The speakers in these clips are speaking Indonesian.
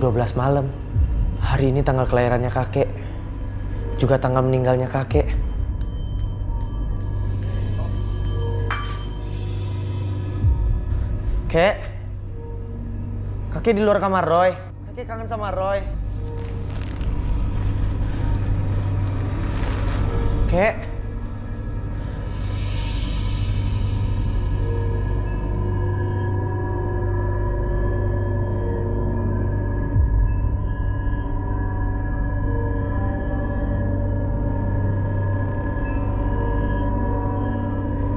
12 malam. Hari ini tanggal kelahirannya kakek. Juga tanggal meninggalnya kakek. Kek. Kakek di luar kamar Roy. Kakek kangen sama Roy. Kek.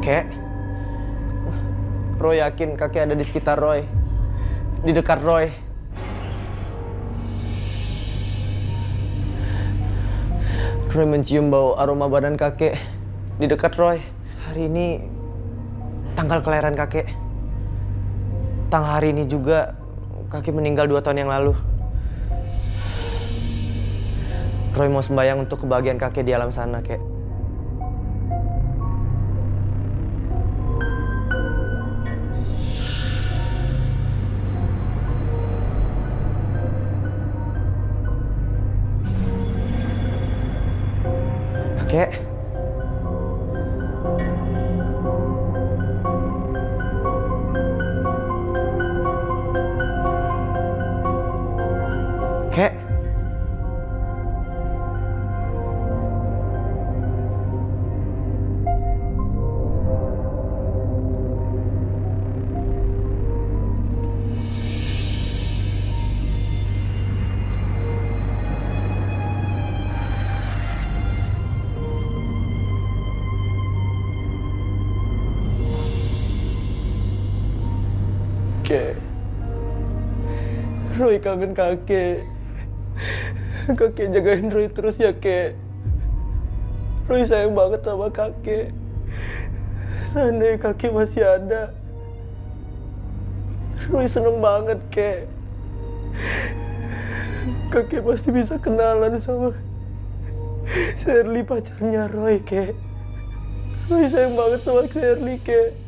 Kek. Roy yakin kakek ada di sekitar Roy. Di dekat Roy. Roy mencium bau aroma badan kakek di dekat Roy. Hari ini tanggal kelahiran kakek. Tanggal hari ini juga kakek meninggal 2 tahun yang lalu. Roy mau sembahyang untuk kebahagiaan kakek di alam sana, kek. Kakek. Kek. Kek. Roy kangen kakek. Kakek jagain Roy terus ya, kek. Roy sayang banget sama kakek. Seandainya kakek masih ada, Roy seneng banget, kek. Kakek pasti bisa kenalan sama Shirley, pacarnya Roy, kek. Roy sayang banget sama Shirley, kek.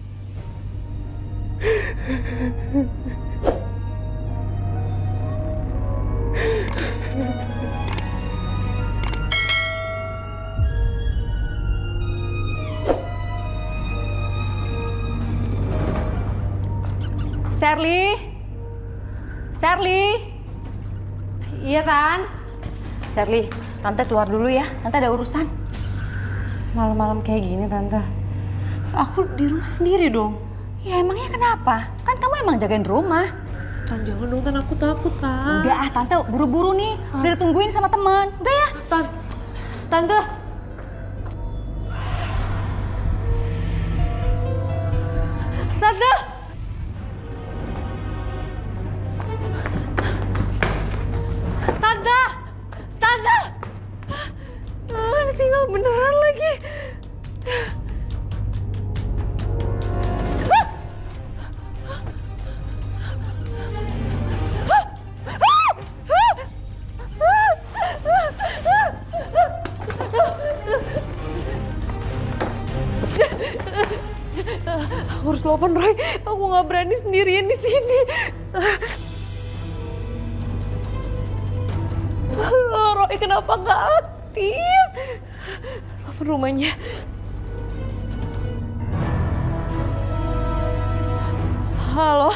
Shirley? Shirley? Iya kan? Shirley, Tante keluar dulu ya. Tante ada urusan. Malam-malam kayak gini, Tante. Aku di rumah sendiri dong. Ya emangnya kenapa? Kan kamu emang jagain rumah. Tan, jangan dong, Tan. Aku takut, Tan. Udah Tante buru-buru nih. Udah ditungguin sama teman. Udah ya? Tan, Tante. Tante. Tante. Tante. Ini tinggal beneran lagi. Aku harus telepon Roy. Aku nggak berani sendirian di sini. Roy kenapa nggak aktif? Telepon rumahnya. Halo,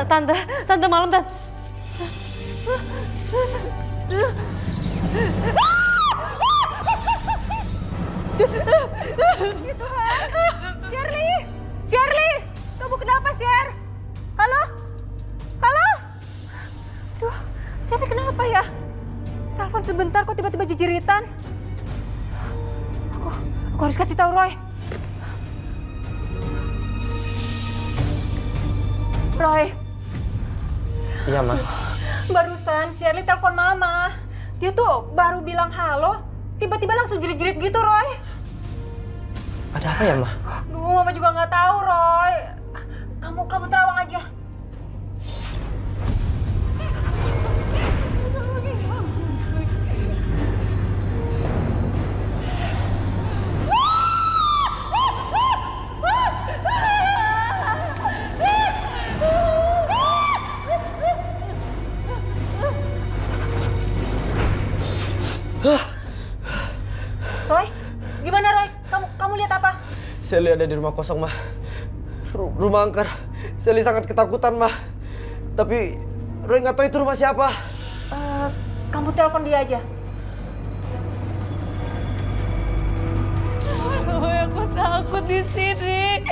tante malam, Tante. Shirley! Shirley! Kamu kenapa, Sher? Halo? Halo? Duh, Shirley kenapa ya? Telepon sebentar kok tiba-tiba jejeritan. Aku harus kasih tahu Roy. Roy. Iya, Ma. Barusan Shirley telepon Mama. Dia tuh baru bilang halo, tiba-tiba langsung jerit-jerit gitu, Roy. Ada apa ya, Ma? Duh, Mama juga nggak tahu, Roy. Kamu terawang aja. Sally ada di rumah kosong, Ma. Rumah angker. Sally sangat ketakutan, Ma. Tapi Roy nggak tahu itu rumah siapa. Kamu telepon dia aja. Aku takut di sini.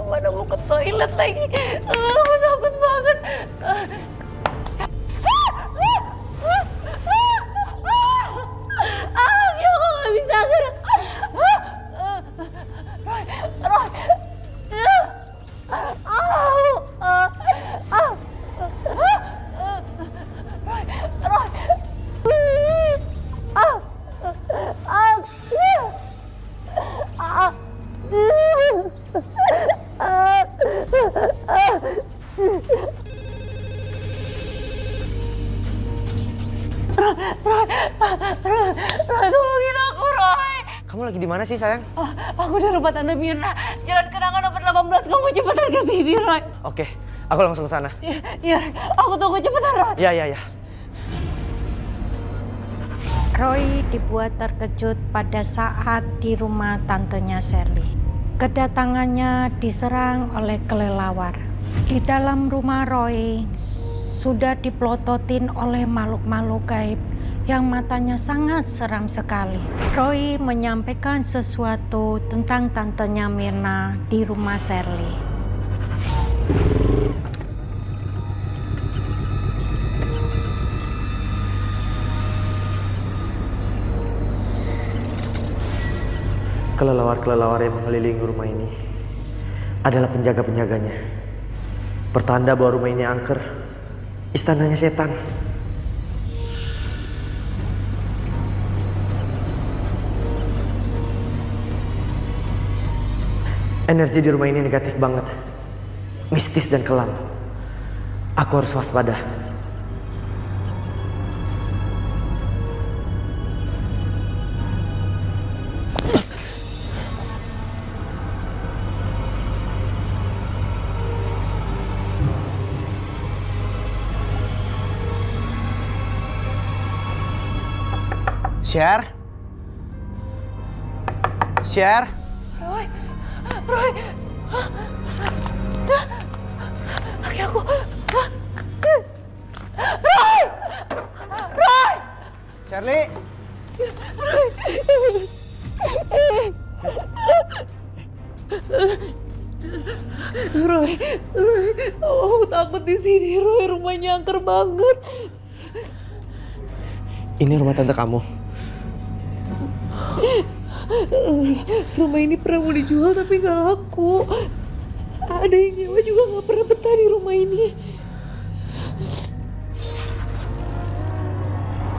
Mana mau ke toilet lagi? Aku takut banget. Ya aku nggak bisa gerak. Roy. Roy, tolongin aku, Roy. Kamu lagi di mana sih, sayang? Aku di rumah Tante Mirna. Jalan Kenangan nomor 18. Kamu cepetan ke sini, Roy. Oke, aku langsung ke sana. Iya, aku tunggu cepetan, Roy. Ya. Roy dibuat terkejut pada saat di rumah tantenya Sally. Kedatangannya diserang oleh kelelawar. Di dalam rumah Roy sudah dipelototin oleh makhluk-makhluk gaib yang matanya sangat seram sekali. Roy menyampaikan sesuatu tentang tantenya Mirna di rumah Sally. Kelelawar-kelelawar yang mengelilingi rumah ini adalah penjaga-penjaganya. Pertanda bahwa rumah ini angker, istananya setan. Energi di rumah ini negatif banget, mistis dan kelam. Aku harus waspada. Share? Roy. Kaki aku. Roy. Shirley? Roy, aku takut di sini, Roy. Rumahnya angker banget. Ini rumah tante kamu. Rumah ini pernah mau dijual tapi nggak laku. Ada yang nyewa juga nggak pernah betah di rumah ini.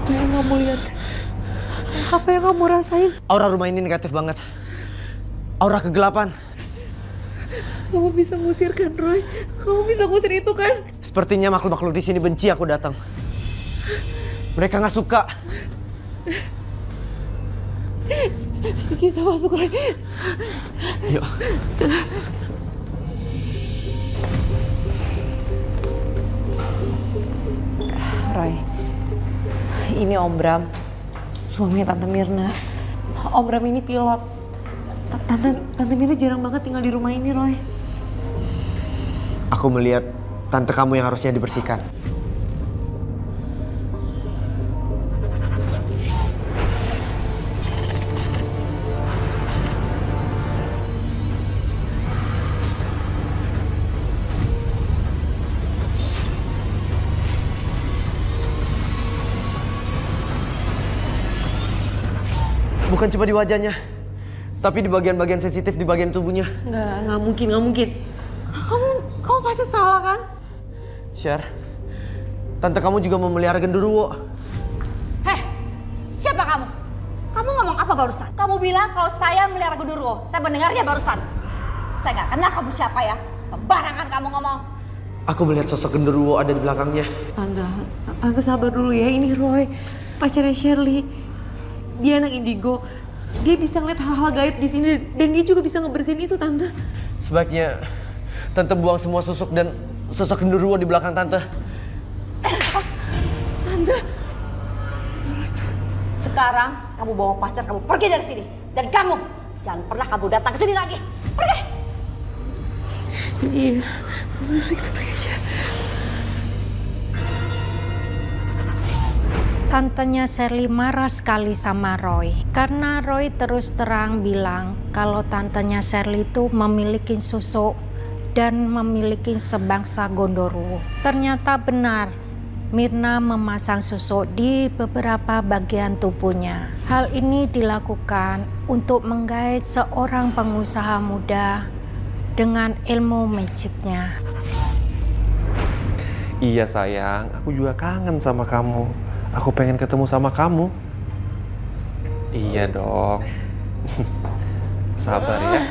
Apa yang kamu lihat? Apa yang kamu rasain? Aura rumah ini negatif banget. Aura kegelapan. Kamu bisa ngusir kan, Roy? Kamu bisa ngusir itu kan? Sepertinya makhluk-makhluk di sini benci aku datang. Mereka nggak suka. Kita masuk, Roy. Yuk. Roy, ini Om Bram, suaminya Tante Mirna. Om Bram ini pilot. Tante Mirna jarang banget tinggal di rumah ini, Roy. Aku melihat tante kamu yang harusnya dibersihkan. Bukan cuma di wajahnya, tapi di bagian-bagian sensitif di bagian tubuhnya. Nggak mungkin. Kamu pasti salah kan? Syar, tante kamu juga memelihara genderuwo. Heh, siapa kamu? Kamu ngomong apa barusan? Kamu bilang kalau saya melihara genderuwo. Saya mendengarnya barusan. Saya nggak kenal kamu siapa ya. Sembarangan kamu ngomong. Aku melihat sosok genderuwo ada di belakangnya. Tante sabar dulu ya. Ini Roy, pacarnya Shirley. Dia anak indigo. Dia bisa ngeliat hal-hal gaib di sini dan dia juga bisa ngebersihin itu, Tante. Sebaiknya tante buang semua susuk dan sosok genderuwo di belakang tante. Tante. Sekarang kamu bawa pacar kamu pergi dari sini. Dan kamu Jangan pernah kamu datang ke sini lagi. Pergi! Iya, mari kita pergi aja. Tantenya Shirley marah sekali sama Roy karena Roy terus terang bilang kalau tantenya Shirley itu memiliki susuk dan memiliki sebangsa Gondoruo. Ternyata benar, Myrna memasang susuk di beberapa bagian tubuhnya. Hal ini dilakukan untuk menggait seorang pengusaha muda dengan ilmu magicnya. Iya sayang, aku juga kangen sama kamu. Aku pengen ketemu sama kamu. Iya dong. Sabar ya.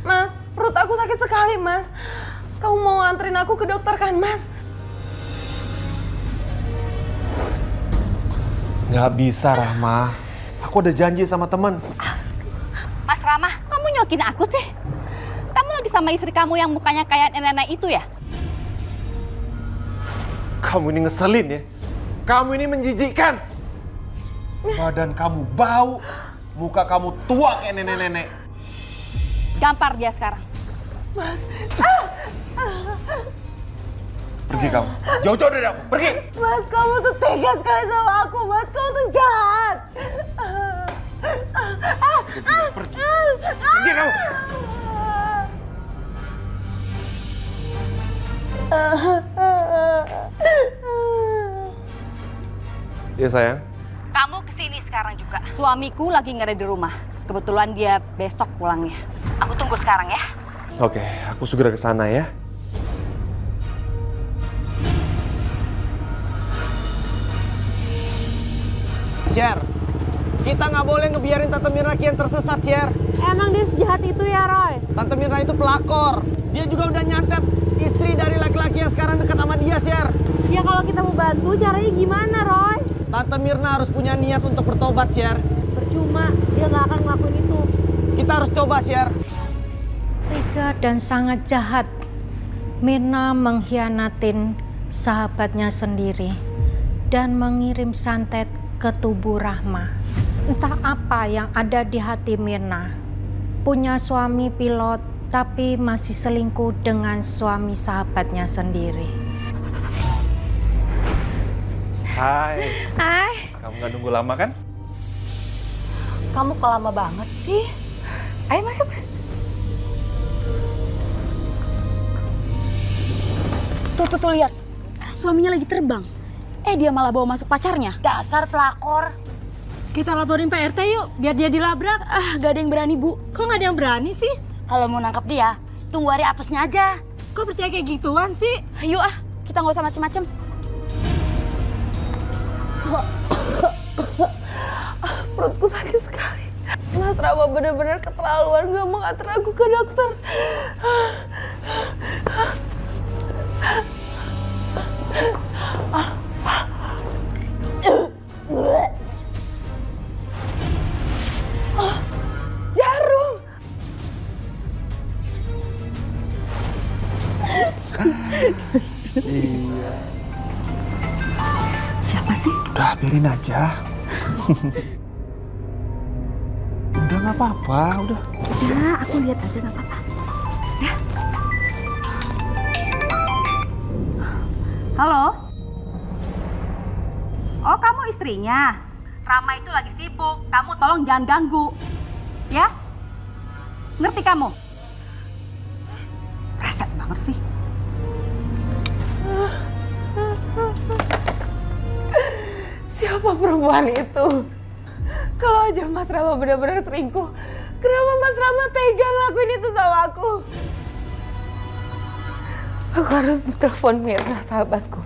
Mas, perut aku sakit sekali, Mas. Kamu mau anterin aku ke dokter kan, Mas? Nggak bisa, Rahma. Aku ada janji sama temen. Mas Rama, kamu nyokin aku sih? Kamu lagi sama istri kamu yang mukanya kayak nenek itu ya? Kamu ini ngeselin ya. Kamu ini menjijikkan. Badan kamu bau, muka kamu tua kayak nenek-nenek. Gampar dia sekarang. Pergi kamu. Jauh-jauh dari aku. Pergi. Mas, kamu tuh tega sekali sama aku, Mas. Kamu tuh jahat. Pergi. Pergi kamu. Iya sayang. Kamu kesini sekarang juga. Suamiku lagi nggak ada di rumah. Kebetulan dia besok pulangnya. Aku tunggu sekarang ya. Oke, aku segera ke sana ya. Syer, kita nggak boleh ngebiarin Tante Myrna kian tersesat, Syer. Emang dia sejahat itu ya, Roy? Tante Myrna itu pelakor. Dia juga udah nyantet istri dari laki-laki yang sekarang dekat sama dia, Syer. Ya kalau kita mau bantu, caranya gimana, Roy? Tante Myrna harus punya niat untuk bertobat, Syer. Percuma, dia nggak akan ngelakuin itu. Kita harus coba, Syer. Tega dan sangat jahat, Myrna mengkhianatin sahabatnya sendiri dan mengirim santet ke tubuh Rahma. Entah apa yang ada di hati Myrna. Punya suami pilot tapi masih selingkuh dengan suami sahabatnya sendiri. Hai. Hai. Kamu nggak nunggu lama kan? Kamu kok lama banget sih? Ayo masuk. Tuh lihat. Suaminya lagi terbang. Dia malah bawa masuk pacarnya. Dasar pelakor. Kita laporin Pak RT yuk, biar dia dilabrak. Gak ada yang berani, Bu. Kok nggak ada yang berani sih? Kalau mau nangkap dia, tunggu hari apesnya aja. Kok percaya kayak gituan sih? Yuk kita nggak usah macem-macem. Perutku sakit sekali. Mas Rama benar-benar keterlaluan gak mau nganter aku ke dokter. Jarum. Iya. Siapa sih? Udah biarin aja. Udah nggak apa-apa, udah. Ya, aku lihat aja nggak apa-apa. Ya. Halo? Oh, kamu istrinya? Rama itu lagi sibuk. Kamu tolong jangan ganggu. Ya? Ngerti kamu? Rasa banget sih. Siapa perempuan itu? Kalau aja Mas Rama benar-benar selingkuh, kenapa Mas Rama tega ngelakuin itu sama aku? Aku harus telepon Myrna, sahabatku.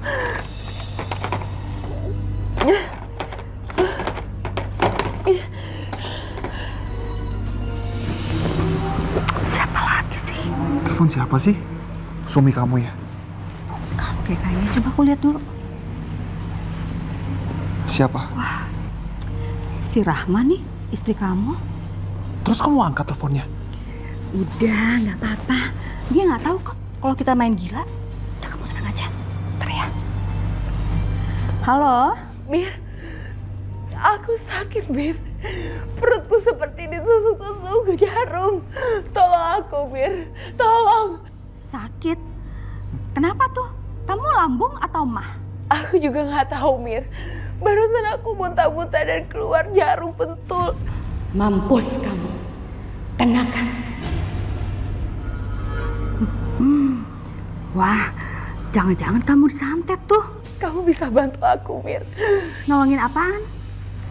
Siapa lagi sih? Telepon siapa sih? Suami kamu ya? Oke, kayaknya coba aku lihat dulu. Siapa? Si Rahma nih, istri kamu. Terus kamu angkat teleponnya? Udah, nggak apa-apa. Dia nggak tahu kok kalau kita main gila. Udah, kamu tenang aja. Ntar ya. Halo? Mir, aku sakit, Mir. Perutku seperti ditusuk-tusuk jarum. Tolong aku, Mir. Tolong. Sakit? Kenapa tuh? Kamu lambung atau mah? Aku juga nggak tahu, Mir. Barusan aku muntah-muntah dan keluar jarum pentul. Mampus kamu. Kenakan. Wah, jangan-jangan kamu disantet tuh. Kamu bisa bantu aku, Mir. Nolongin apaan?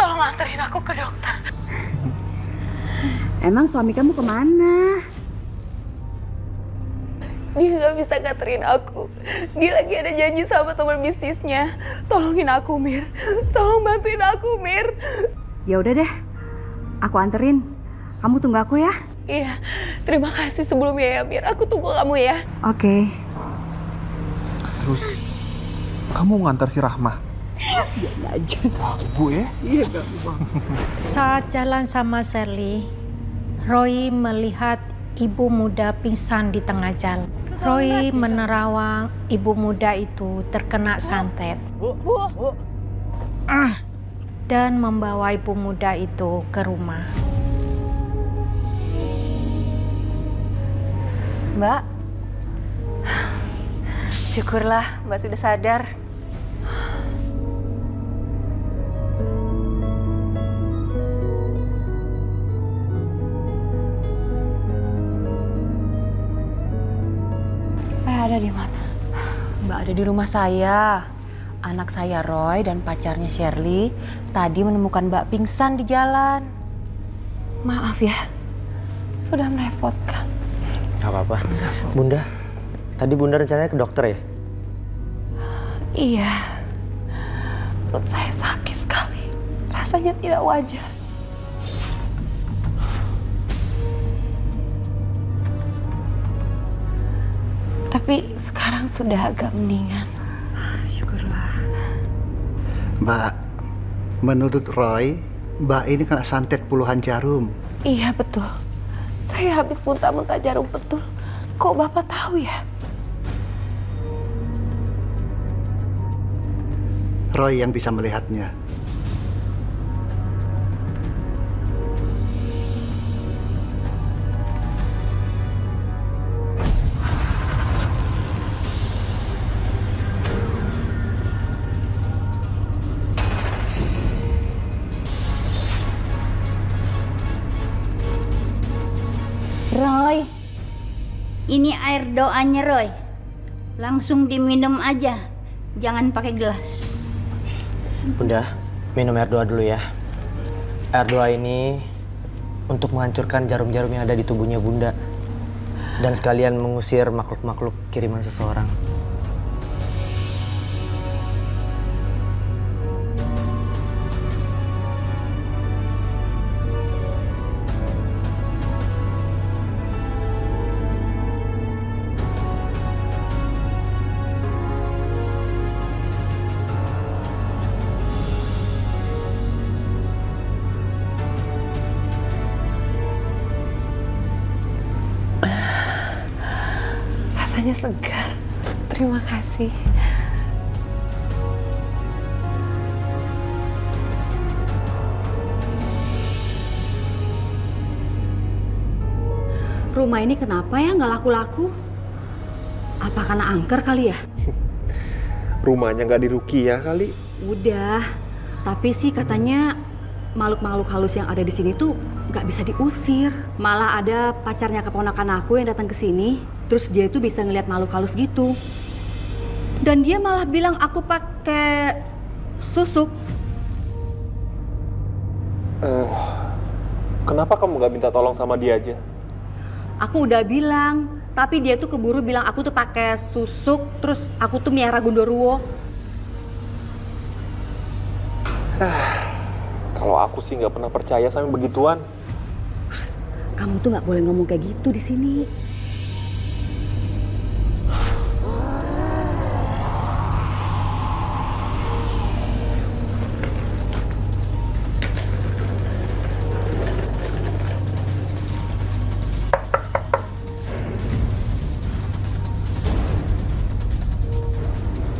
Tolong anterin aku ke dokter. Emang suami kamu kemana? Dia nggak bisa nganterin aku. Dia lagi ada janji sama teman bisnisnya. Tolongin aku, Mir. Tolong bantuin aku, Mir. Ya udah deh, aku anterin. Kamu tunggu aku ya. Iya, terima kasih sebelumnya ya, Mir. Aku tunggu kamu ya. Oke. Terus kamu ngantar si Rahma? Bu ya? Saat jalan sama Sherly, Roy melihat ibu muda pingsan di tengah jalan. Roy menerawang ibu muda itu terkena santet dan membawa ibu muda itu ke rumah. Mbak, syukurlah Mbak sudah sadar. Saya ada di mana? Mbak ada di rumah saya. Anak saya Roy dan pacarnya Sherly tadi menemukan Mbak pingsan di jalan. Maaf ya, sudah merepotkan. Gak apa-apa. Bunda, tadi Bunda rencananya ke dokter ya? Iya, perut saya sakit sekali. Rasanya tidak wajar. Tapi sekarang sudah agak mendingan. Syukurlah. Mbak, menurut Roy, Mbak ini kena santet puluhan jarum. Iya betul. Saya habis muntah-muntah jarum pentul. Kok Bapak tahu ya? Roy yang bisa melihatnya. Roy, ini air doanya Roy. Langsung diminum aja, jangan pakai gelas. Bunda, minum air doa dulu ya. Air doa ini untuk menghancurkan jarum-jarum yang ada di tubuhnya Bunda. Dan sekalian mengusir makhluk-makhluk kiriman seseorang. Rasanya segar. Terima kasih. Rumah ini kenapa ya nggak laku-laku? Apa karena angker kali ya? Rumahnya nggak di Rukia kali. Udah, tapi sih katanya makhluk-makhluk halus yang ada di sini tuh nggak bisa diusir. Malah ada pacarnya keponakan aku yang datang ke sini, terus dia itu bisa ngelihat makhluk halus gitu. Dan dia malah bilang aku pakai susuk. Kenapa kamu nggak minta tolong sama dia aja? Aku udah bilang, tapi dia tuh keburu bilang aku tuh pakai susuk, terus aku tuh miara Gundurwo. Kalau aku sih nggak pernah percaya sama begituan. Kamu tuh nggak boleh ngomong kayak gitu di sini.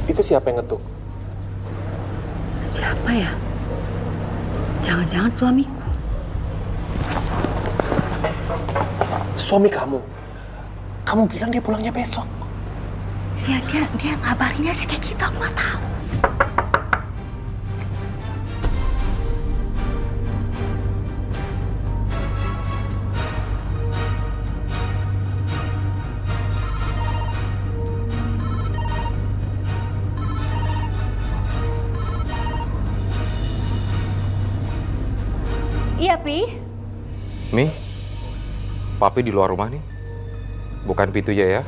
Itu siapa yang ngetuk? Siapa Siapa ya? Jangan-jangan suamiku. Suami kamu? Kamu bilang dia pulangnya besok. Ya dia ngabarinnya sih kayak gitu, aku nggak tahu. Iya, Pi. Mi, Papi di luar rumah nih. Bukan pintunya ya.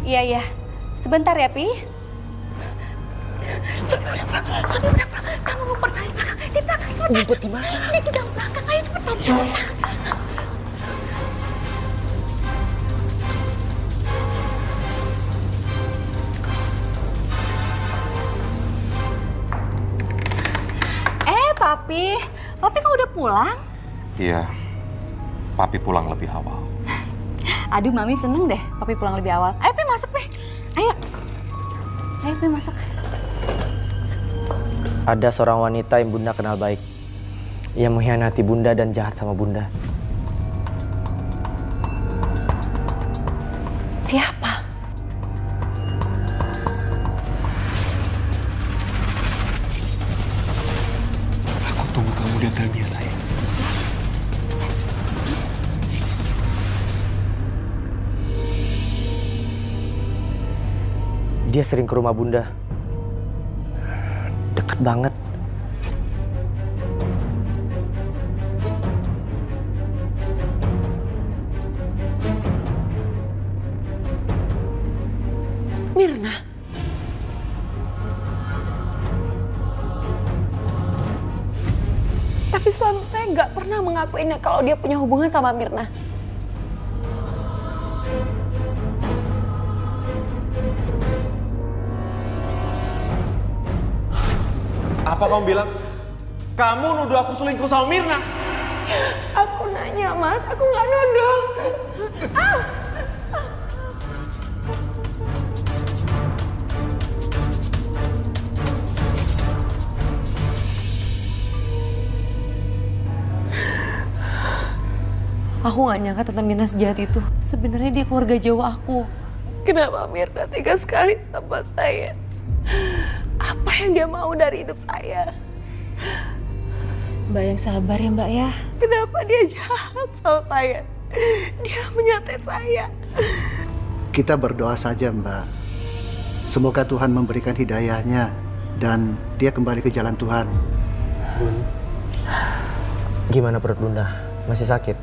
Iya. Sebentar ya, Pi. Kamu mau persain belakang. Di belakang, cepetan. Ngumpet di mana? Di dalam belakang, ayo cepetan. Papi kok udah pulang? Iya, Papi pulang lebih awal. Aduh, Mami seneng deh Papi pulang lebih awal. Ayo, Pi, masuk, Pi. Ayo, Pi, masuk. Ada seorang wanita yang Bunda kenal baik. Ia mengkhianati Bunda dan jahat sama Bunda. Siapa? Aku tunggu kamu di hotel biasa ya. Dia sering ke rumah Bunda. Deket banget. Mirna. Tapi suami saya nggak pernah mengakuinya kalau dia punya hubungan sama Mirna. Apa kamu bilang? Kamu nuduh aku selingkuh sama Mirna? Aku nanya, Mas. Aku nggak nuduh. Aku nggak nyangka Tante Mirna sejahat itu. Sebenarnya dia keluarga jauh aku. Kenapa Mirna tega sekali sama saya? Apa yang dia mau dari hidup saya? Mbak yang sabar ya Mbak ya. Kenapa dia jahat sama saya? Dia menyatet saya. Kita berdoa saja, Mbak. Semoga Tuhan memberikan hidayahnya dan dia kembali ke jalan Tuhan. Bun, gimana perut Bunda? Masih sakit?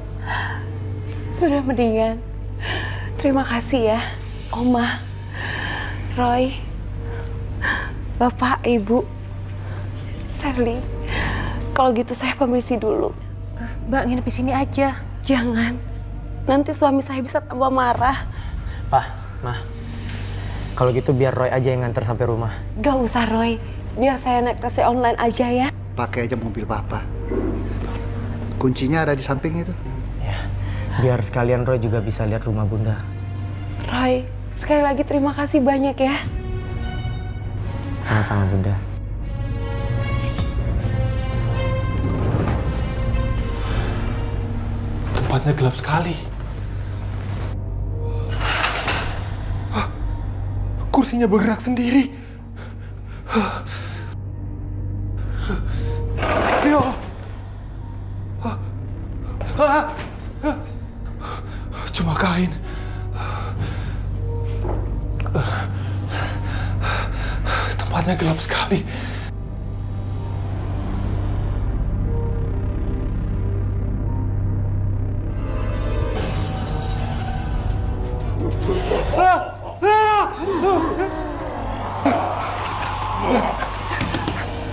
Sudah mendingan. Terima kasih ya, Oma, Roy, Bapak, Ibu, Shirley. Kalau gitu saya permisi dulu. Mbak nginep di sini aja. Jangan. Nanti suami saya bisa tambah marah. Pak, Ma. Kalau gitu biar Roy aja yang nganter sampai rumah. Gak usah, Roy. Biar saya naik taksi online aja ya. Pakai aja mobil Papa. Kuncinya ada di samping itu. Ya, biar sekalian Roy juga bisa lihat rumah Bunda. Roy, sekali lagi terima kasih banyak ya. Sama-sama Bunda. Tempatnya gelap sekali. Hah, kursinya bergerak sendiri. Ya Allah. Cuma kain. Tempatnya gelap sekali.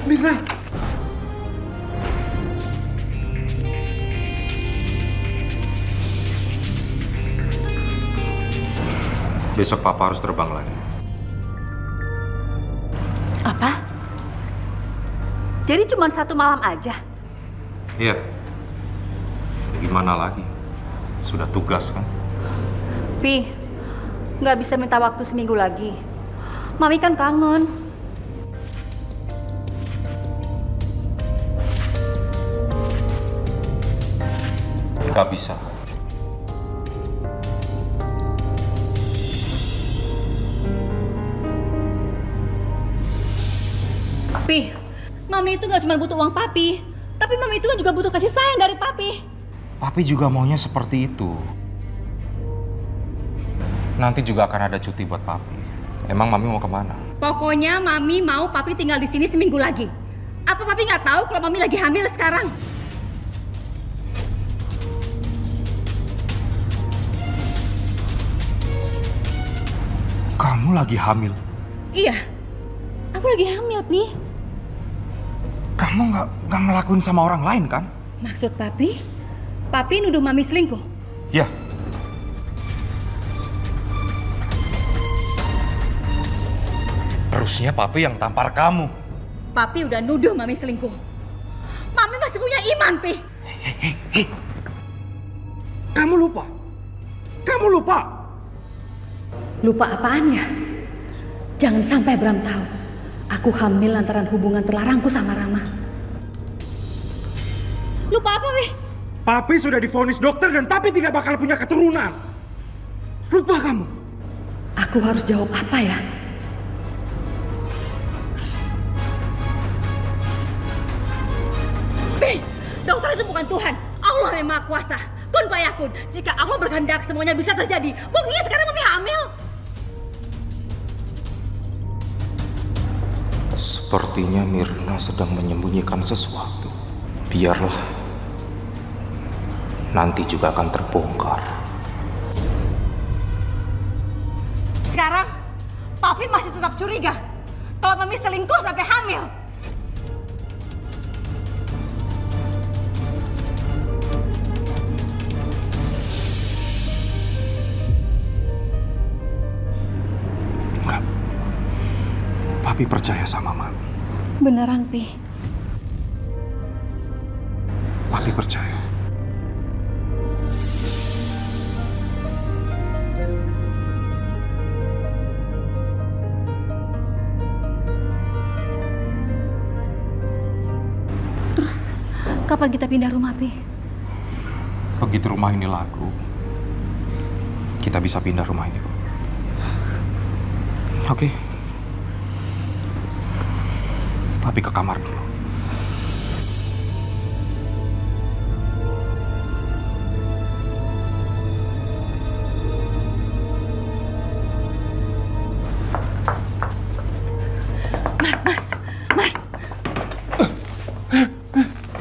Mirna. Besok Papa harus terbang lagi. Apa? Jadi cuma 1 malam aja? Iya. Gimana lagi? Sudah tugas kan? Pi, nggak bisa minta waktu seminggu lagi. Mami kan kangen. Gak bisa. Papi, Mami itu gak cuma butuh uang Papi, tapi Mami itu kan juga butuh kasih sayang dari Papi. Papi juga maunya seperti itu. Nanti juga akan ada cuti buat Papi. Emang Mami mau kemana? Pokoknya Mami mau Papi tinggal di sini seminggu lagi. Apa Papi nggak tahu kalau Mami lagi hamil sekarang? Kamu lagi hamil? Iya, aku lagi hamil, Pi. Kamu nggak ngelakuin sama orang lain kan? Maksud Papi? Papi nuduh Mami selingkuh? Ya. Harusnya Papi yang tampar kamu. Papi udah nuduh Mami selingkuh. Mami masih punya iman, Pi. Hei. Kamu lupa? Kamu lupa? Lupa apaannya? Jangan sampai Bram tahu. Aku hamil lantaran hubungan terlarangku sama Rama. Lupa apa, Pi? Papi sudah divonis dokter dan Papi tidak bakal punya keturunan. Lupa kamu? Aku harus jawab apa ya? Pi, dokter itu bukan Tuhan. Allah yang Maha Kuasa. Kun fayakun. Jika Allah berkehendak semuanya bisa terjadi. Buktinya sekarang Mami hamil. Sepertinya Mirna sedang menyembunyikan sesuatu. Biarlah. Nanti juga akan terbongkar. Sekarang, Papi masih tetap curiga kalau Mami selingkuh sampai hamil. Enggak. Papi percaya sama Mami. Beneran, Pi? Papi percaya. Terus, kapan kita pindah rumah, Pi? Begitu rumah ini laku, kita bisa pindah rumah ini kok. Oke. Papi ke kamar dulu.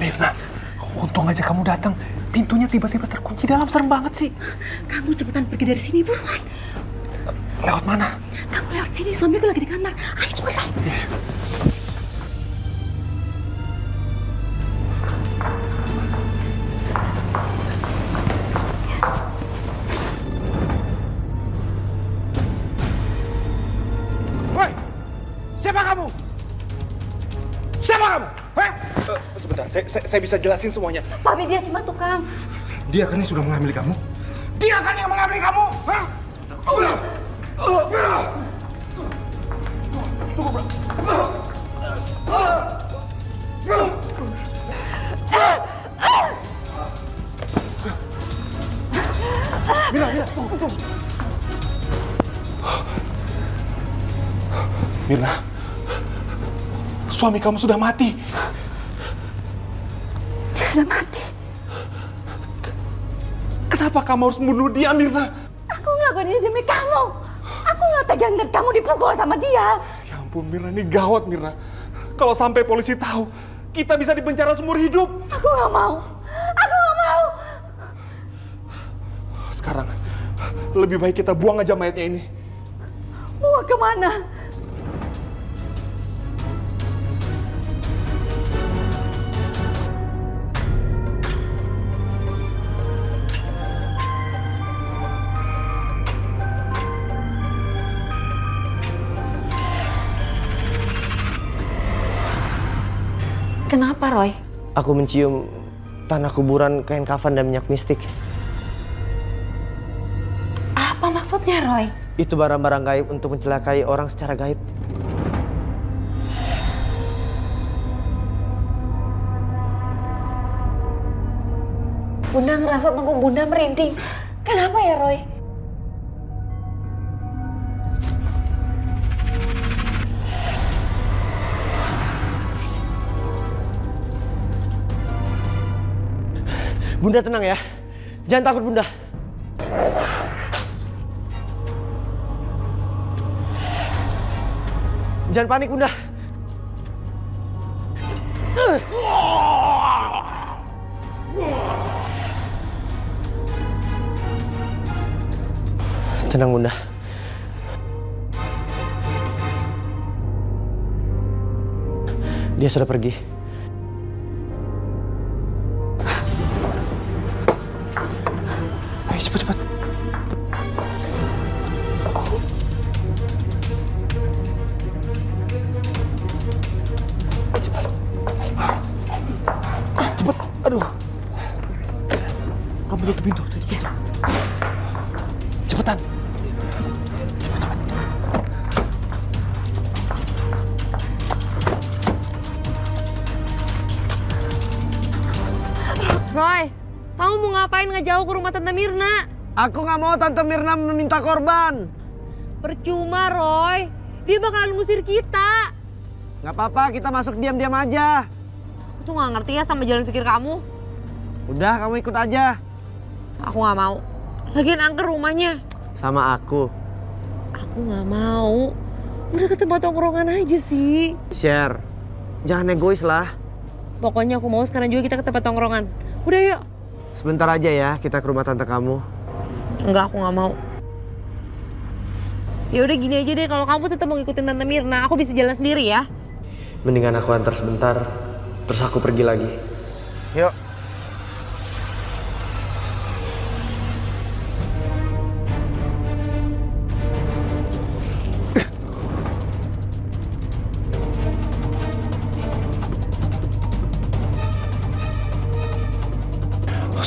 Mirna, untung aja kamu datang. Pintunya tiba-tiba terkunci dalam, serem banget sih. Kamu cepetan pergi dari sini, buruan. Lewat mana? Kamu lewat sini, suamiku lagi di kamar. Ayo cepetan. Woi, siapa kamu? Siapa kamu? Hah? Sebentar, saya bisa jelasin semuanya. Papi, dia cuma tukang. Dia kan yang sudah mengambil kamu. Dia kan yang mengambil kamu. Hah? Tunggu, bro. Mirna, tunggu. Mirna, suami kamu sudah mati. Dia sudah mati. Kenapa kamu harus membunuh dia, Mirna? Aku ngelakuin ini demi kamu. Aku nggak tega ngeliat kamu dipukul sama dia. Ya ampun, Mirna, ini gawat, Mirna. Kalau sampai polisi tahu, kita bisa dipenjara seumur hidup. Aku nggak mau. Aku nggak mau. Sekarang, lebih baik kita buang aja mayatnya ini. Mau kemana? Kenapa, Roy? Aku mencium tanah kuburan, kain kafan, dan minyak mistik. Apa maksudnya, Roy? Itu barang-barang gaib untuk mencelakai orang secara gaib. Bunda ngerasa tengkuk Bunda merinding. Kenapa ya, Roy? Bunda tenang ya. Jangan takut, Bunda. Jangan panik, Bunda. Tenang, Bunda. Dia sudah pergi. Ayo cepat. Cepat. Aduh. Kamu tutup pintu. Cepetan. Roy, kamu mau ngapain ngejauh ke rumah Tante Mirna? Aku nggak mau Tante Mirna meminta korban. Percuma, Roy. Dia bakalan ngusir kita. Nggak apa-apa, kita masuk diam-diam aja. Aku tuh nggak ngerti ya sama jalan pikir kamu. Udah, kamu ikut aja. Aku nggak mau. Lagian angker rumahnya. Sama aku. Aku nggak mau. Udah ke tempat tongkrongan aja sih. Share. Jangan egois lah. Pokoknya aku mau sekarang juga kita ke tempat tongkrongan. Udah yuk. Sebentar aja ya, kita ke rumah tante kamu. Enggak, aku nggak mau. Ya udah gini aja deh, kalau kamu tetap mau ngikutin Tante Mirna, aku bisa jalan sendiri ya. Mendingan aku antar sebentar, terus aku pergi lagi. Yuk.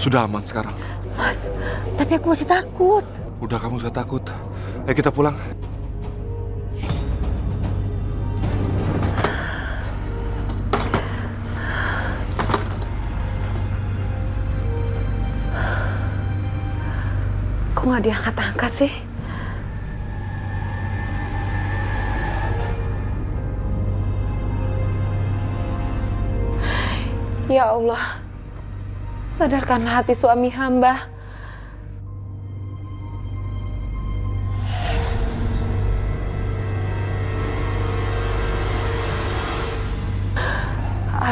Sudah aman sekarang. Mas, tapi aku masih takut. Udah, kamu gak takut. Ayo kita pulang. Kok nggak diangkat-angkat sih? Ya Allah, sadarkanlah hati suami hamba.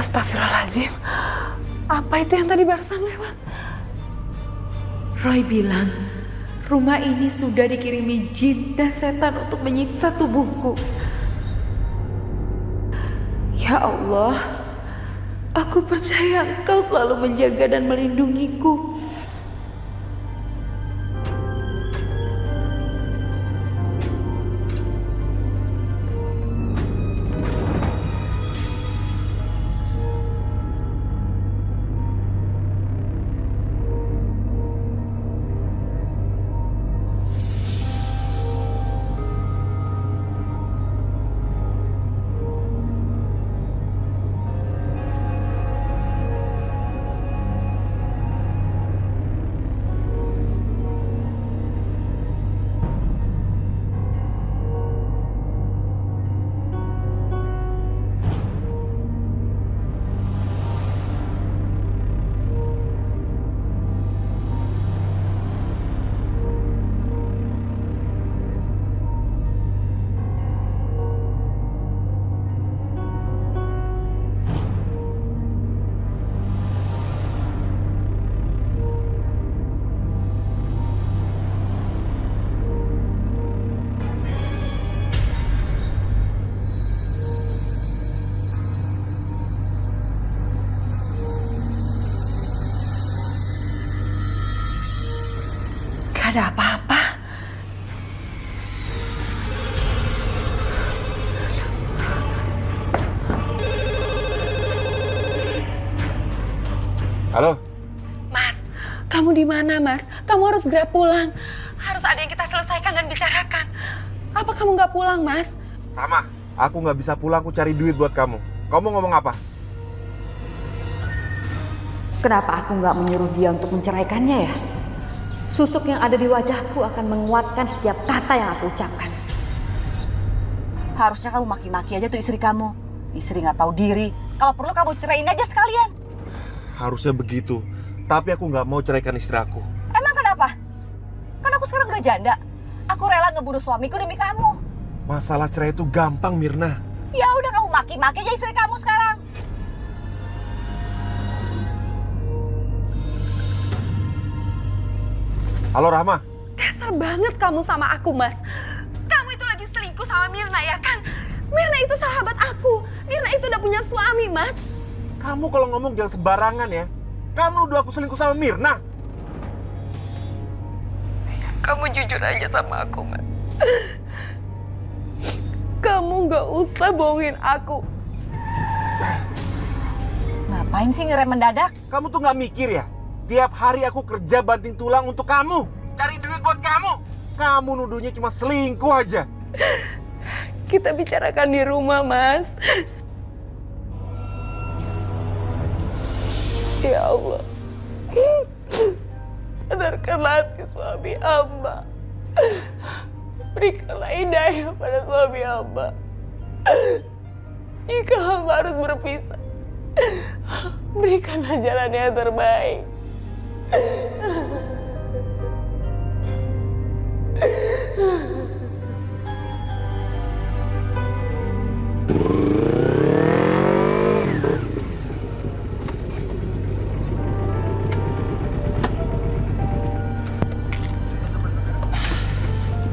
Astagfirullahaladzim. Apa itu yang tadi barusan lewat? Roy bilang, rumah ini sudah dikirimi jin dan setan untuk menyiksa tubuhku. Ya Allah, aku percaya Engkau selalu menjaga dan melindungiku. Gak ada apa-apa. Halo? Mas, kamu di mana, Mas? Kamu harus segera pulang. Harus ada yang kita selesaikan dan bicarakan. Apa kamu nggak pulang, Mas? Rama, aku nggak bisa pulang, aku cari duit buat kamu. Kamu ngomong apa? Kenapa aku nggak menyuruh dia untuk menceraikannya ya? Susuk yang ada di wajahku akan menguatkan setiap kata yang aku ucapkan. Harusnya kamu maki-maki aja tuh istri kamu. Istri nggak tahu diri. Kalau perlu kamu ceraiin aja sekalian. Harusnya begitu. Tapi aku nggak mau ceraikan istri aku. Emang kenapa? Kan aku sekarang udah janda. Aku rela ngebunuh suamiku demi kamu. Masalah cerai itu gampang, Mirna. Ya udah kamu maki-maki aja istri kamu sekarang. Halo, Rahma. Kasar banget kamu sama aku, Mas. Kamu itu lagi selingkuh sama Mirna, ya kan? Mirna itu sahabat aku. Mirna itu udah punya suami, Mas. Kamu kalau ngomong jangan sembarangan ya. Kamu udah aku selingkuh sama Mirna. Kamu jujur aja sama aku, Mas. Kamu nggak usah bohongin aku. Ngapain sih ngerem mendadak? Kamu tuh nggak mikir ya? Tiap hari aku kerja banting tulang untuk kamu. Cari duit buat kamu. Kamu nuduhnya cuma selingkuh aja. Kita bicarakan di rumah, Mas. Ya Allah. Sadarkanlah hati suami hamba. Berikanlah hidayah pada suami hamba. Jika hamba harus berpisah, berikanlah jalan yang terbaik.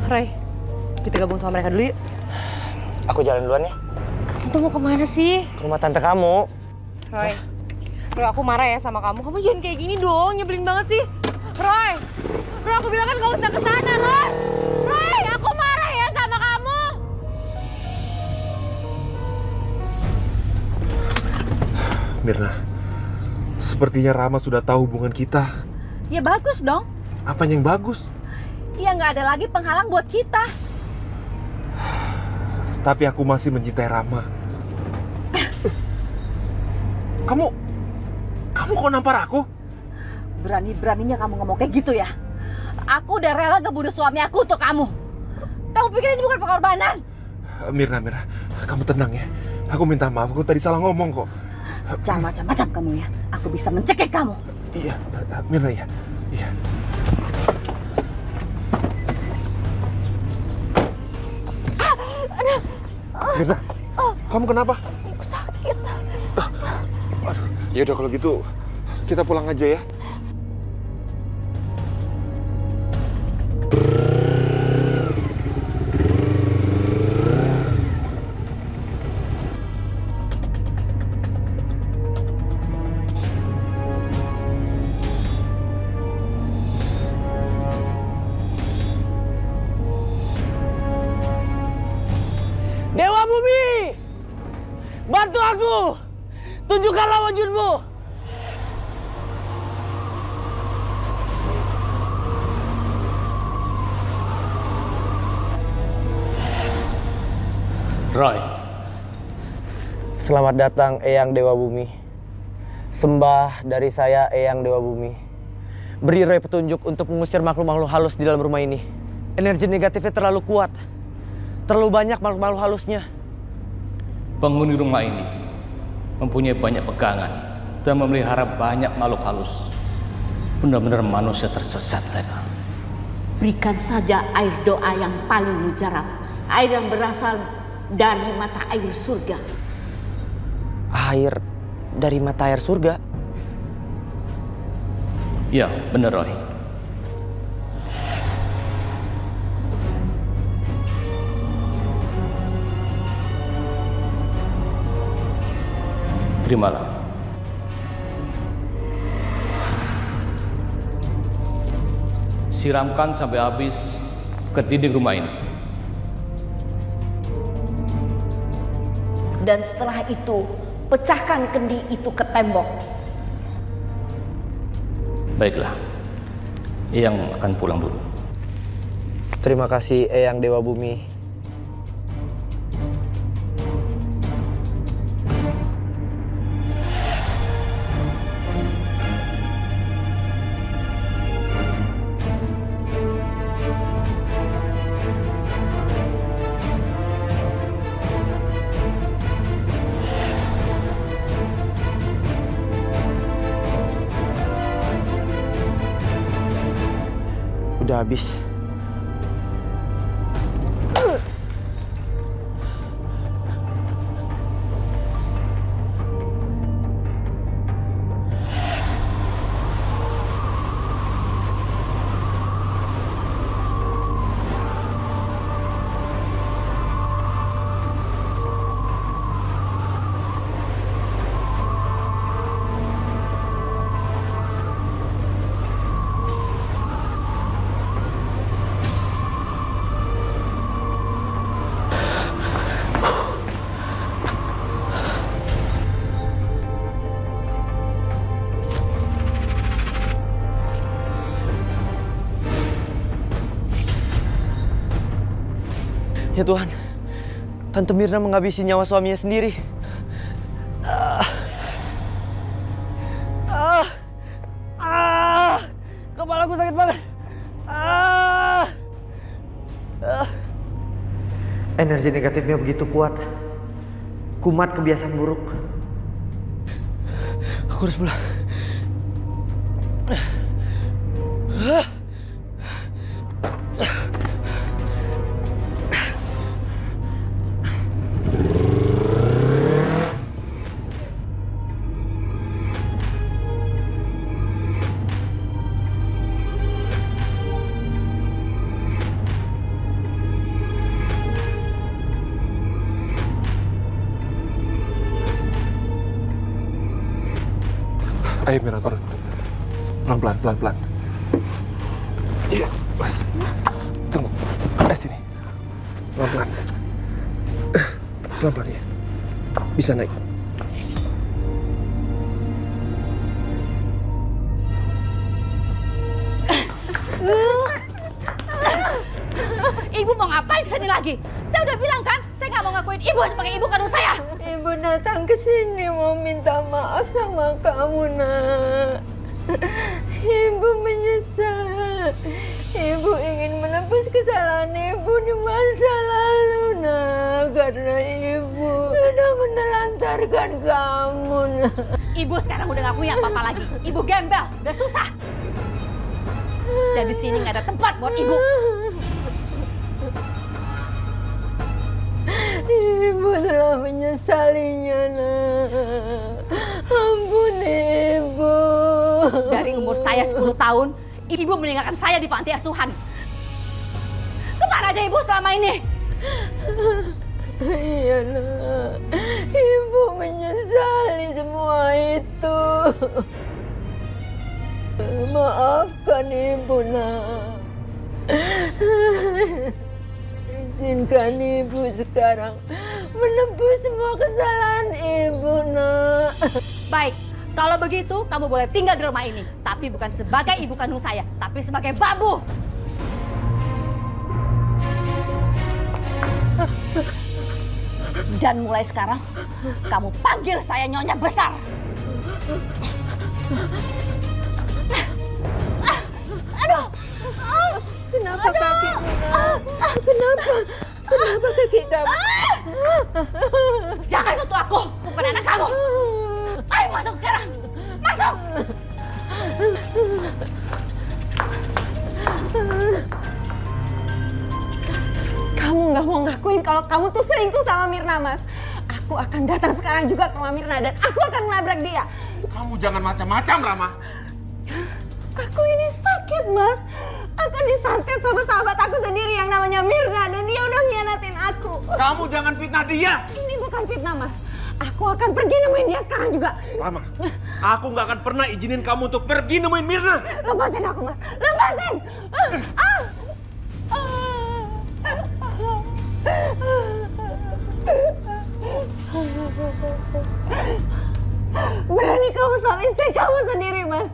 Roy, kita gabung sama mereka dulu yuk. Aku jalan duluan ya. Kamu tuh mau kemana sih? Ke rumah tante kamu. Roy, aku marah ya sama kamu. Kamu jangan kayak gini dong, nyebelin banget sih. Roy, aku bilang kan gak usah kesana, Roy. Roy, aku marah ya sama kamu. Mirna, sepertinya Rama sudah tahu hubungan kita. Ya bagus dong. Apanya yang bagus? Ya nggak ada lagi penghalang buat kita. Tapi aku masih mencintai Rama. Kamu kok nampar aku? Berani-beraninya kamu ngomong kayak gitu ya? Aku udah rela ngebunuh suami aku untuk kamu. Kamu pikir ini bukan pengorbanan? Mirna, kamu tenang ya. Aku minta maaf, aku tadi salah ngomong kok. Jangan macam-macam kamu ya. Aku bisa mencekik kamu. Iya, Mirna ya. Iya. Mirna, kamu kenapa? Aku sakit. Aduh, ya udah kalau gitu kita pulang aja ya. Dewa Bumi! Bantu aku! Tunjukkanlah wujudmu! Roy. Selamat datang Eyang Dewa Bumi. Sembah dari saya Eyang Dewa Bumi. Beri Roy petunjuk untuk mengusir makhluk-makhluk halus di dalam rumah ini. Energi negatifnya terlalu kuat. Terlalu banyak makhluk-makhluk halusnya. Penghuni rumah ini mempunyai banyak pegangan dan memelihara banyak makhluk halus. Benar-benar manusia tersesat mereka. Berikan saja air doa yang paling mujarab. Air yang berasal dari mata air surga. Air dari mata air surga? Ya, benar Roy. Terimalah. Siramkan sampai habis ke dinding rumah ini. Dan setelah itu, pecahkan kendi itu ke tembok. Baiklah. Eyang akan pulang dulu. Terima kasih Eyang Dewa Bumi. udah habis. Ya Tuhan, Tante Mirna menghabisi nyawa suaminya sendiri. Kepalaku sakit banget. Energi negatifnya begitu kuat. Kumat kebiasaan buruk. Aku harus pulang. Ayo Mirna, turun. Pelan-pelan, pelan-pelan. Iya. Tunggu. Sini. Pelan-pelan. Pelan-pelan ya. Bisa naik. Ibu mau ngapain kesini lagi? Saya udah bilang kan, saya nggak mau ngakuin ibu sebagai ibu kandung saya. Ibu datang ke sini mau minta maaf sama kamu, Nak. Ibu menyesal. Ibu ingin menebus kesalahan ibu di masa lalu, Nak. Karena ibu sudah menelantarkan kamu, Nak. Ibu sekarang udah nggak punya apa-apa lagi. Ibu gembel, udah susah. Dan di sini nggak ada tempat buat ibu. Ibu telah menyesalinya, Nak. Ampun, Ibu. Dari umur saya 10 tahun, ibu meninggalkan saya di panti asuhan. Kemana aja ibu selama ini? Iya, Nak. Ibu menyesali semua itu. Maafkan Ibu, Nak. Izinkan Ibu sekarang menebus semua kesalahan Ibu, Nak. Baik, kalau begitu kamu boleh tinggal di rumah ini. Tapi bukan sebagai ibu kandung saya, tapi sebagai babu. Dan mulai sekarang, kamu panggil saya Nyonya Besar. Aduh! Kenapa kakimu, Nak? Kenapa? Kenapa kaki kamu? Jangan sentuh aku, bukan anak kamu. Ayo masuk sekarang, masuk. Kamu nggak mau ngakuin kalau kamu tuh selingkuh sama Mirna, Mas. Aku akan datang sekarang juga ke rumah Mirna dan aku akan menabrak dia. Kamu jangan macam-macam, Rama. Aku ini sakit, Mas. Aku disantet sama sahabat aku sendiri yang namanya Mirna dan dia udah ngianatin aku. Kamu jangan fitnah dia. Ini bukan fitnah, Mas. Aku akan pergi nemuin dia sekarang juga. Rama, aku nggak akan pernah izinin kamu untuk pergi nemuin Mirna. Lepasin aku, Mas. Lepasin! Berani kamu sama istri kamu sendiri, Mas.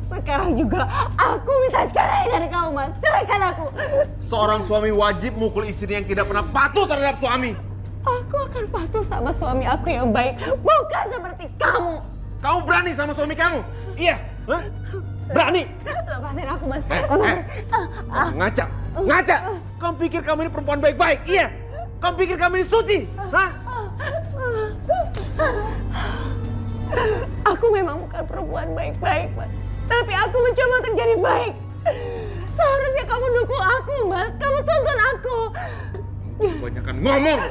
Sekarang juga aku minta cerai dari kamu, Mas. Ceraikan aku. Seorang suami wajib mukul istri yang tidak pernah patuh terhadap suami. Aku akan patuh sama suami aku yang baik, bukan seperti kamu. Kamu berani sama suami kamu? Iya? Hah? Berani? Lepasin aku, Mas. Ngaca? Ngaca? Kamu pikir kamu ini perempuan baik-baik? Iya? Kamu pikir kamu ini suci? Hah? Aku memang bukan perempuan baik-baik, Mas. Tapi aku mencoba untuk jadi baik. Seharusnya kamu dukung aku, Mas. Kamu tonton aku. Kebanyakan ngomong.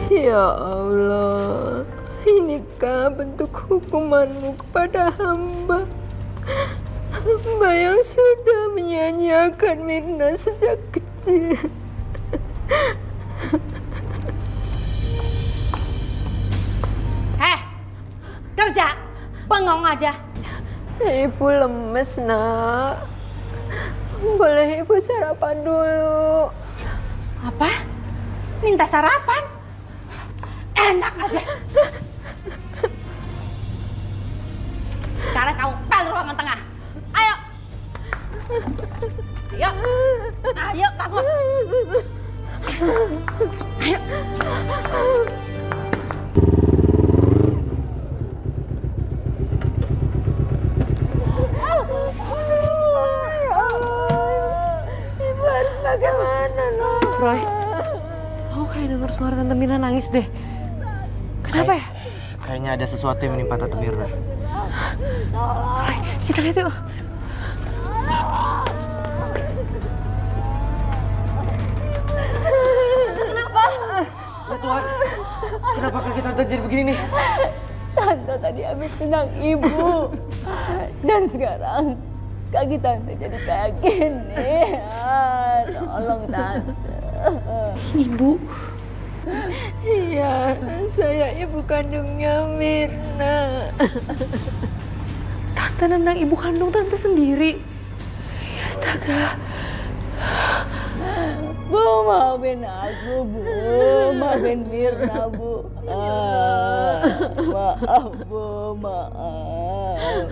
Ya Allah, inikah bentuk hukumanmu kepada hamba? Hamba yang sudah menyanyiakan Mirna sejak kecil. Kerja, bengong aja. Ibu lemes, Nak. Boleh Ibu sarapan dulu? Apa? Minta sarapan? Enak aja. Sekarang kamu pel ruangan tengah. Ayo. Ayo. Ayo, bangun. Ayo. Ibu harus bagaimana, Nak? Roy, kamu kayak denger suara Tante Mirna nangis deh. Kenapa ya? Kayaknya ada sesuatu yang menimpa Tante Mirna. Roy, kita lihat yuk. Kenapa? Ya Tuhan, kenapa kaki Tante jadi begini nih? Tante tadi habis tenang Ibu. Dan sekarang kaki Tante jadi kayak gini. Tolong Tante. Ibu? Iya, saya ibu kandungnya Mirna. Tante nendang ibu kandung Tante sendiri. Astaga. Bu, maafin aku, Bu. Maafin Mirna, Bu. Maaf, Bu. Maaf.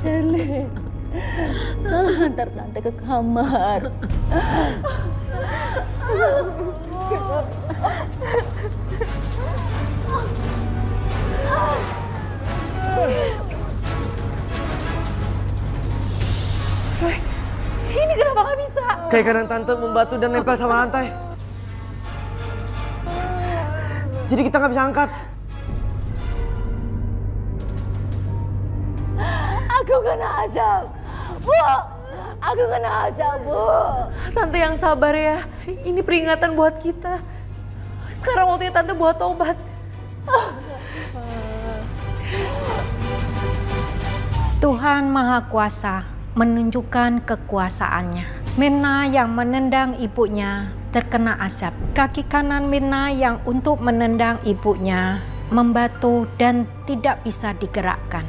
Sherly, antar Tante ke kamar. Roy, ini kenapa nggak bisa? Kayak kanan Tante membatu dan nempel sama lantai. Jadi kita nggak bisa angkat. Aku kena azab. Bu, aku kena azab, Bu. Tante yang sabar ya. Ini peringatan buat kita. Sekarang waktunya Tante buat tobat. Tuhan Maha Kuasa menunjukkan kekuasaannya. Mirna yang menendang ibunya terkena asap. Kaki kanan Mirna yang untuk menendang ibunya membatu dan tidak bisa digerakkan.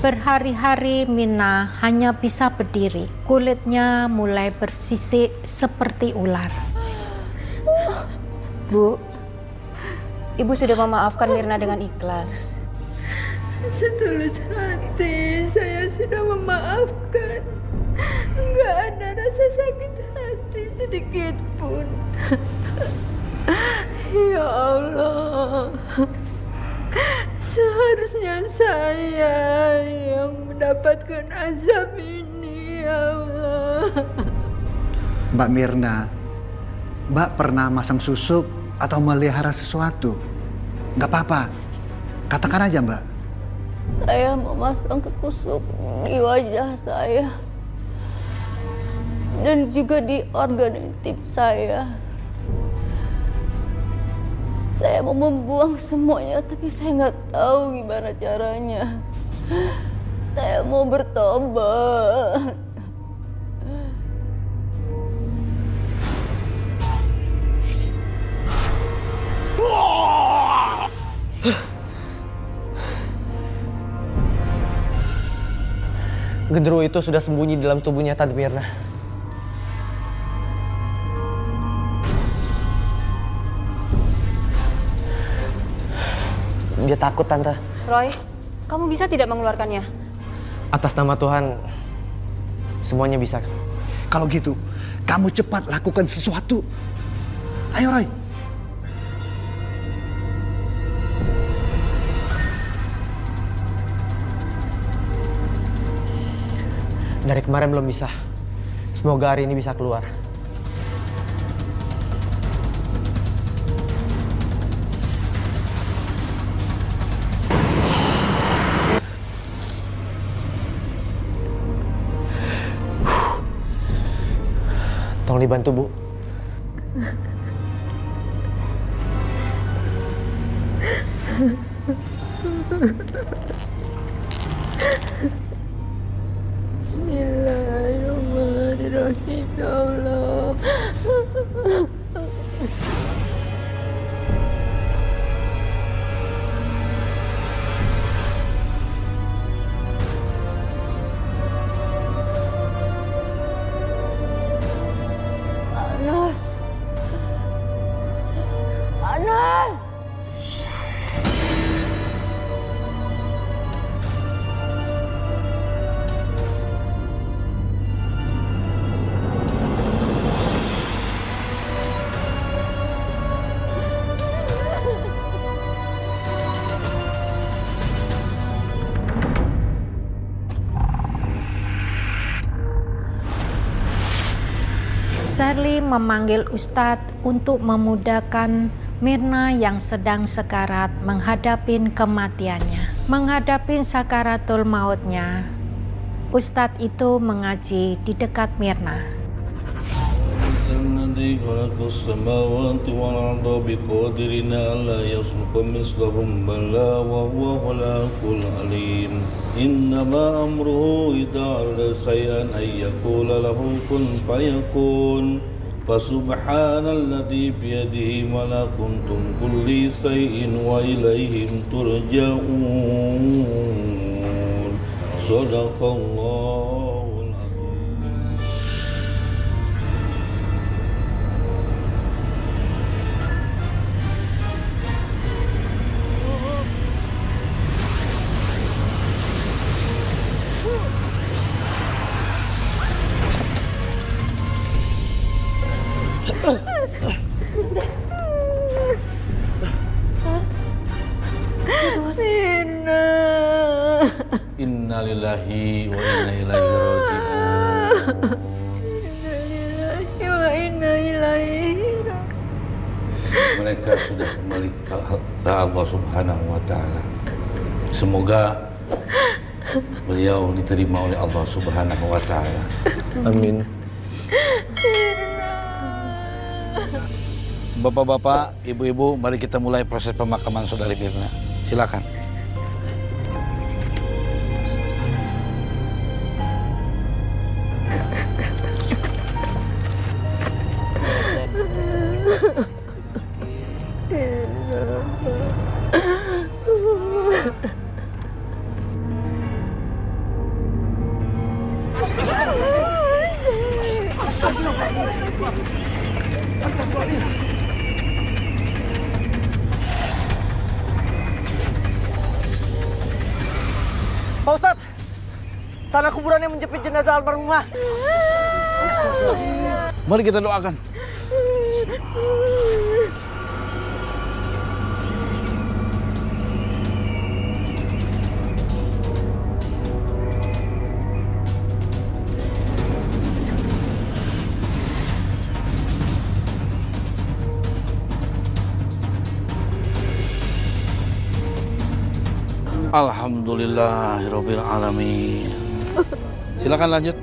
Berhari-hari Mirna hanya bisa berdiri. Kulitnya mulai bersisik seperti ular. Bu, Ibu sudah memaafkan Mirna dengan ikhlas. Setulus hati saya sudah memaafkan. Enggak ada rasa sakit hati sedikit pun. Ya Allah, seharusnya saya yang mendapatkan azab ini, ya Allah. Mbak Mirna, Mbak pernah masang susuk atau melihara sesuatu? Nggak apa-apa, katakan aja Mbak. Saya memasang tusuk di wajah saya dan juga di organ intim saya. Saya mau membuang semuanya, tapi saya nggak tahu gimana caranya. Saya mau bertobat. Genderuwo itu sudah sembunyi dalam tubuhnya Tante Mirna. Dia takut, Tante. Roy, kamu bisa tidak mengeluarkannya? Atas nama Tuhan, semuanya bisa. Kalau gitu, kamu cepat lakukan sesuatu. Ayo Roy. Dari kemarin belum bisa. Semoga hari ini bisa keluar. Tolong dibantu, Bu. Bismillahirrahmanirrahim, ya Allah. Anas. Anas. Sherly memanggil Ustadz untuk memudahkan Mirna yang sedang sekarat menghadapi kematiannya. Menghadapi sakaratul mautnya, Ustadz itu mengaji di dekat Mirna. Fasubhanalladzi biyadihi malakutum kulli shay'in wa ilaihim turja'un. Shadaqallahul azim. Mirna. Innalillahi wa inna ilaihi raji'un. Innalillahi wa inna ilaihi raji'un. Mereka sudah kembali ke Allah Subhanahu wa Ta'ala. Semoga beliau diterima oleh Allah Subhanahu wa Ta'ala. Amin. Bapak-bapak, ibu-ibu, mari kita mulai proses pemakaman saudari Mirna. Silakan. Pak Ustadz, tanah kuburan yang menjepit jenazah almarhumah. Mari kita doakan. Alhamdulillahirabbil alamin. Silakan lanjut.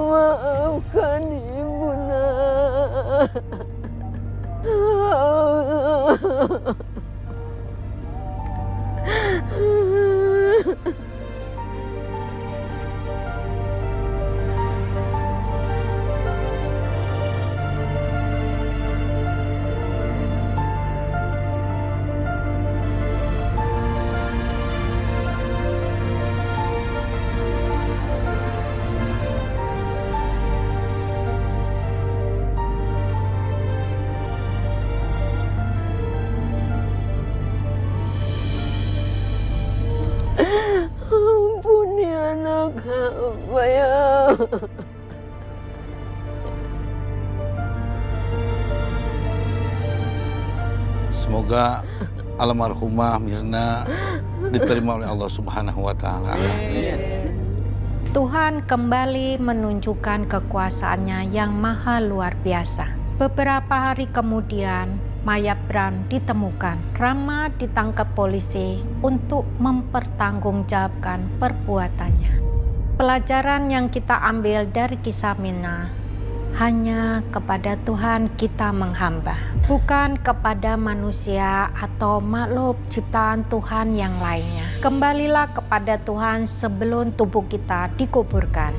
Maafkan ibu nak. Allah. Apa ya? Semoga almarhumah Mirna diterima oleh Allah Subhanahu wa taala. Tuhan kembali menunjukkan kekuasaannya yang maha luar biasa. Beberapa hari kemudian, mayat Bran ditemukan. Rama ditangkap polisi untuk mempertanggungjawabkan perbuatannya. Pelajaran yang kita ambil dari kisah Mirna, hanya kepada Tuhan kita menghamba, bukan kepada manusia atau makhluk ciptaan Tuhan yang lainnya. Kembalilah kepada Tuhan sebelum tubuh kita dikuburkan.